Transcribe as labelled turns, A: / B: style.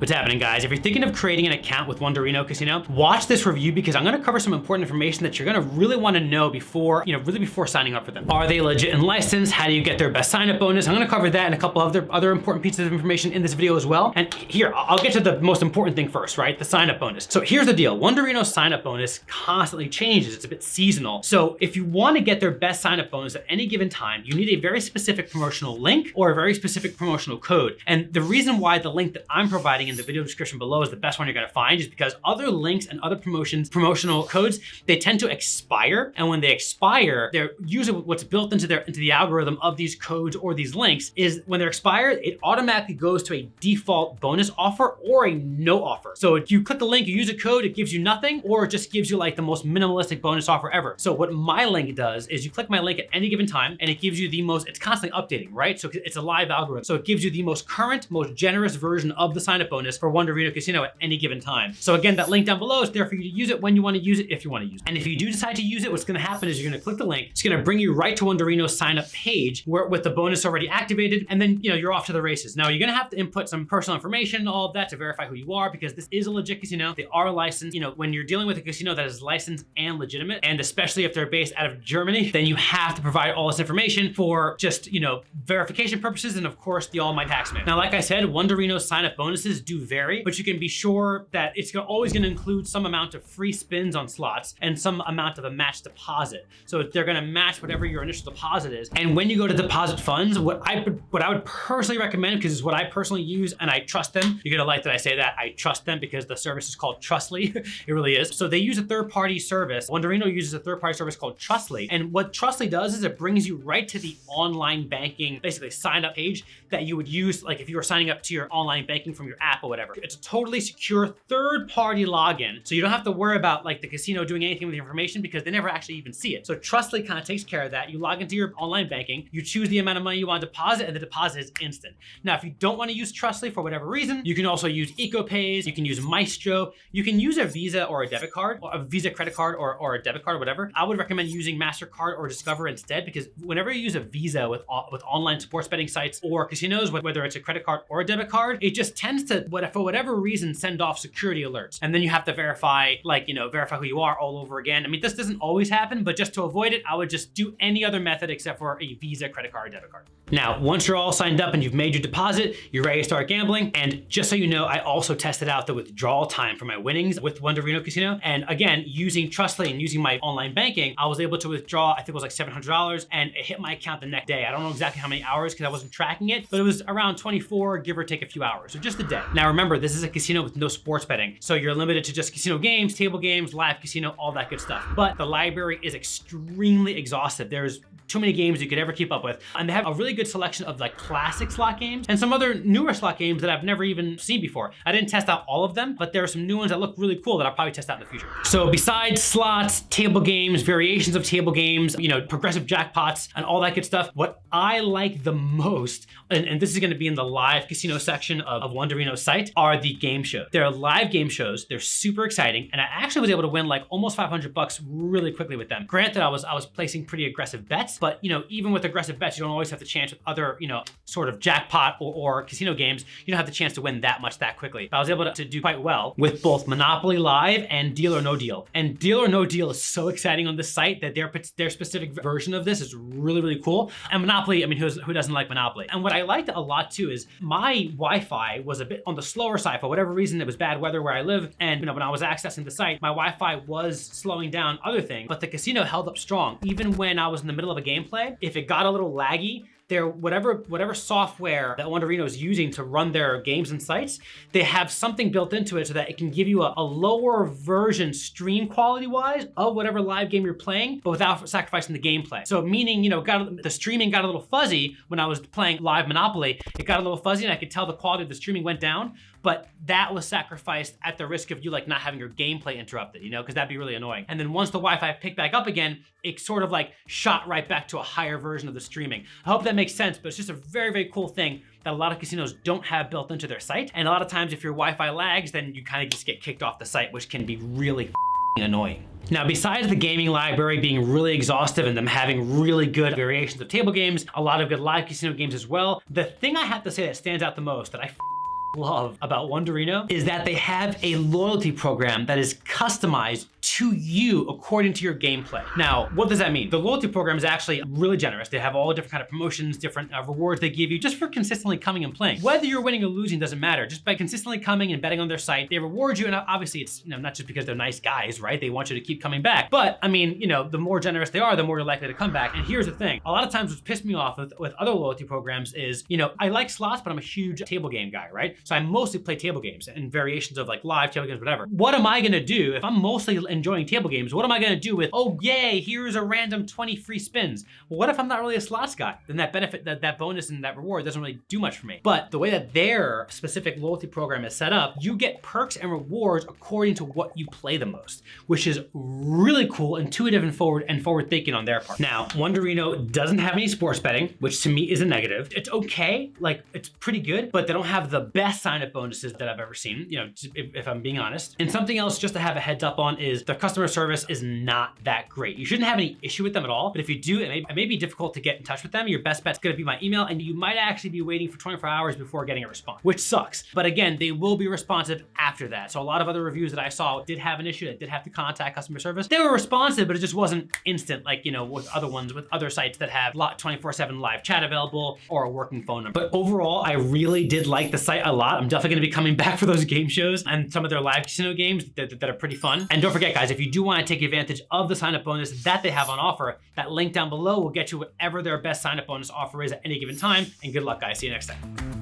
A: What's happening, guys? If you're thinking of creating an account with Wunderino Casino, watch this review because I'm gonna cover some important information that you're gonna really wanna know before, really before signing up for them. Are they legit and licensed? How do you get their best sign-up bonus? I'm gonna cover that and a couple other important pieces of information in this video as well. And here, I'll get to the most important thing first, right? The sign-up bonus. So here's the deal. Wunderino's sign-up bonus constantly changes. It's a bit seasonal. So if you wanna get their best sign-up bonus at any given time, you need a very specific promotional link or a very specific promotional code. And the reason why the link that I'm providing in the video description below is the best one you're gonna find is because other links and other promotional codes, they tend to expire. And when they expire, they're usually what's built into the algorithm of these codes or these links is when they're expired, it automatically goes to a default bonus offer or a no offer. So if you click the link, you use a code, it gives you nothing, or it just gives you like the most minimalistic bonus offer ever. So what my link does is you click my link at any given time and it gives you the most, it's constantly updating, right? So it's a live algorithm. So it gives you the most current, most generous version of the sign-up bonus for Wunderino Casino at any given time. So again, that link down below is there for you to use it when you want to use it, if you want to use it. And if you do decide to use it, what's going to happen is you're going to click the link. It's going to bring you right to Wunderino's sign-up page where with the bonus already activated, and then you're off to the races. Now you're going to have to input some personal information, all of that to verify who you are because this is a legit casino. They are licensed. When you're dealing with a casino that is licensed and legitimate, and especially if they're based out of Germany, then you have to provide all this information for just verification purposes and of course the almighty taxman. Now, like I said, Wunderino's sign-up bonuses do vary, but you can be sure that it's always going to include some amount of free spins on slots and some amount of a match deposit. So they're going to match whatever your initial deposit is. And when you go to deposit funds, what I would personally recommend, because it's what I personally use and I trust them. You're going to like that I say that. I trust them because the service is called Trustly. It really is. So they use a third-party service. Wunderino uses a third-party service called Trustly. And what Trustly does is it brings you right to the online banking, basically sign-up page that you would use like if you were signing up to your online banking from your app or whatever. It's a totally secure third-party login. So you don't have to worry about like the casino doing anything with the information because they never actually even see it. So Trustly kind of takes care of that. You log into your online banking, you choose the amount of money you want to deposit, and the deposit is instant. Now, if you don't want to use Trustly for whatever reason, you can also use EcoPays, you can use Maestro, you can use a Visa or a debit card, or a Visa credit card or a debit card or whatever. I would recommend using MasterCard or Discover instead because whenever you use a Visa with online sports betting sites or casinos, whether it's a credit card or a debit card, it just tends to, for whatever reason, send off security alerts. And then you have to verify who you are all over again. I mean, this doesn't always happen, but just to avoid it, I would just do any other method except for a Visa, credit card, or debit card. Now, once you're all signed up and you've made your deposit, you're ready to start gambling. And just so you know, I also tested out the withdrawal time for my winnings with Wunderino Casino. And again, using Trustly and using my online banking, I was able to withdraw, I think it was like $700 and it hit my account the next day. I don't know exactly how many hours because I wasn't tracking it, but it was around 24, give or take a few hours. So just a day. Now remember, this is a casino with no sports betting. So you're limited to just casino games, table games, live casino, all that good stuff. But the library is extremely exhaustive. There's too many games you could ever keep up with. And they have a really good selection of like classic slot games and some other newer slot games that I've never even seen before. I didn't test out all of them, but there are some new ones that look really cool that I'll probably test out in the future. So besides slots, table games, variations of table games, progressive jackpots and all that good stuff, what I like the most, and this is gonna be in the live casino section of Wunderino's site, are the game shows. They're live game shows. They're super exciting. And I actually was able to win like almost 500 bucks really quickly with them. Granted, I was placing pretty aggressive bets, but even with aggressive bets, you don't always have the chance with other, sort of jackpot or casino games, you don't have the chance to win that much that quickly. But I was able to do quite well with both Monopoly Live and Deal or No Deal. And Deal or No Deal is so exciting on this site that their specific version of this is really, really cool. And Monopoly, I mean, who doesn't like Monopoly? And what I liked a lot too is my Wi-Fi was a bit on the slower side for whatever reason. It was bad weather where I live. And when I was accessing the site, my Wi-Fi was slowing down other things, but the casino held up strong. Even when I was in the middle of a gameplay, if it got a little laggy, whatever software that Wunderino is using to run their games and sites, they have something built into it so that it can give you a lower version stream quality wise of whatever live game you're playing, but without sacrificing the gameplay. So meaning, the streaming got a little fuzzy when I was playing live Monopoly. It got a little fuzzy and I could tell the quality of the streaming went down, but that was sacrificed at the risk of you not having your gameplay interrupted, because that'd be really annoying. And then once the Wi-Fi picked back up again, it sort of shot right back to a higher version of the streaming. I hope that makes sense, but it's just a very, very cool thing that a lot of casinos don't have built into their site. And a lot of times if your Wi-Fi lags, then you kind of just get kicked off the site, which can be really annoying. Now, besides the gaming library being really exhaustive and them having really good variations of table games, a lot of good live casino games as well, the thing I have to say that stands out the most that I love about Wunderino is that they have a loyalty program that is customized to you according to your gameplay. Now, what does that mean? The loyalty program is actually really generous. They have all different kind of promotions, different rewards they give you just for consistently coming and playing. Whether you're winning or losing doesn't matter. Just by consistently coming and betting on their site, they reward you. And obviously it's, you know, not just because they're nice guys, right? They want you to keep coming back. But I mean, you know, the more generous they are, the more you're likely to come back. And here's the thing. A lot of times what's pissed me off with other loyalty programs is, you know, I like slots, but I'm a huge table game guy, right? So I mostly play table games and variations of like live table games, whatever. What am I gonna do if I'm mostly enjoying table games? What am I gonna do with, oh yay, here's a random 20 free spins? Well, what if I'm not really a slots guy? Then that benefit, that bonus and that reward doesn't really do much for me. But the way that their specific loyalty program is set up, you get perks and rewards according to what you play the most, which is really cool, intuitive and forward thinking on their part. Now, Wunderino doesn't have any sports betting, which to me is a negative. It's okay, like it's pretty good, but they don't have the best sign-up bonuses that I've ever seen, you know, if I'm being honest. And something else just to have a heads up on is their customer service is not that great. You shouldn't have any issue with them at all, but if you do, it may be difficult to get in touch with them. Your best bet's gonna be my email, and you might actually be waiting for 24 hours before getting a response, which sucks. But again, they will be responsive after that. So a lot of other reviews that I saw did have an issue, that did have to contact customer service. They were responsive, but it just wasn't instant, like, you know, with other ones, with other sites that have 24/7 live chat available or a working phone number. But overall, I really did like the site a lot. I'm definitely gonna be coming back for those game shows and some of their live casino games that are pretty fun. And don't forget, guys, if you do wanna take advantage of the sign-up bonus that they have on offer, that link down below will get you whatever their best sign-up bonus offer is at any given time. And good luck, guys. See you next time.